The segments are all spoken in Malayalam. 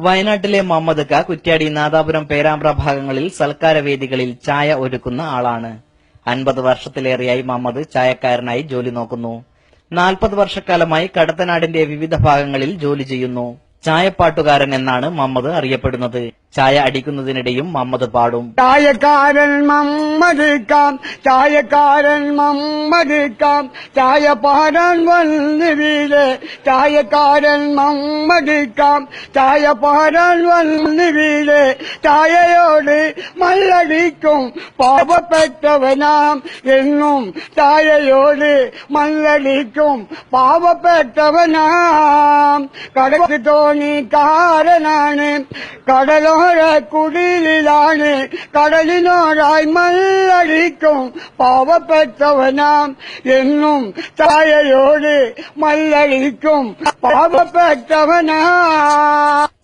വയനാട്ടിലെ മുഹമ്മദ് ക കുറ്റ്യാടി നാദാപുരം പേരാമ്പ്ര ഭാഗങ്ങളിൽ സൽക്കാര വേദികളിൽ ചായ ഒരുക്കുന്ന ആളാണ്. 50 വർഷത്തിലേറെയായി മുഹമ്മദ് ചായക്കാരനായി ജോലി നോക്കുന്നു. 40 വർഷക്കാലമായി കടത്തനാടിന്റെ വിവിധ ഭാഗങ്ങളിൽ ജോലി ചെയ്യുന്നു. ചായപ്പാട്ടുകാരൻ എന്നാണ് മുഹമ്മദ് അറിയപ്പെടുന്നത്. ചായ അടിക്കുന്നതിനിടെയും മുഹമ്മദ് പാടും. ചായക്കാരൻ മുഹമ്മദ് ക, ചായക്കാരൻ മുഹമ്മദ് ക, ചായ പാടാൻ വന്ന് വീട്. ചായക്കാരൻ മുഹമ്മദ് ക, ചായ പാടാൻ വന്ന് വീട്. ചായയോട് മല്ലടിക്കും പാവപ്പെട്ടവനാം എന്നും. ചായയോട് മല്ലടിക്കും പാവപ്പെട്ടവനാം. കടക്ക് തോണിക്കാരനാണ്, കടലോര കുടിലാണ്. കടലിനോടായി മല്ലടിക്കും പാവപ്പെട്ടവനാം എന്നും. ചായയോട് മല്ലടിക്കും പാവപ്പെട്ടവനാ.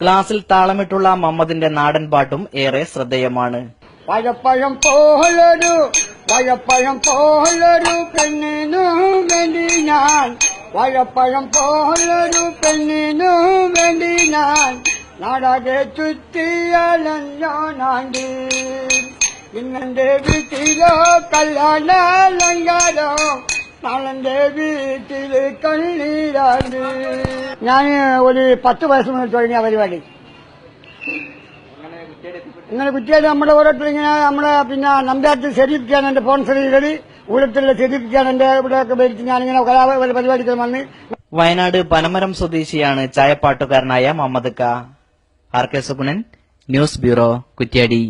ക്ലാസിൽ താളമിട്ടുള്ള മുഹമ്മദിന്റെ നാടൻ പാട്ടും ഏറെ ശ്രദ്ധേയമാണ്. വഴപ്പഴം പോലൊരു പെണ്ണിനു വേണ്ടി ഞാൻ, വഴപ്പഴം പോലൊരു പെണ്ണിനു വേണ്ടി ഞാൻ നാടകെ ചുറ്റിയാലഞ്ചോനാണ്ട്. ഇന്നെന്റെ വീട്ടിലോ കല്യാണ അലങ്കാരോ, നാളെന്റെ വീട്ടില് കണ്ണീരാണ്ട്. ഞാൻ ഒരു 10 വയസ്സ് മുതൽ തുടങ്ങിയ പരിപാടി. ഇങ്ങനെ കുറ്റിയായിട്ട് നമ്മുടെ ഓരോരുത്തർ ഇങ്ങനെ നമ്മളെ നമ്പ്യാറ്റ് ശരീരിക്കാൻ എന്റെ സ്പോൺസർ ചെയ്തത്, ഊഴത്തിലുള്ള ശരീരിക്കാൻ എന്റെ ഇവിടെയൊക്കെ ഭരിച്ച് ഞാനിങ്ങനെ പരിപാടികൾ വന്ന്. വയനാട് പനമരം സ്വദേശിയാണ് ചായപ്പാട്ടുകാരനായ Muhammad K. R K Sugunan, news bureau, Kuttiadi.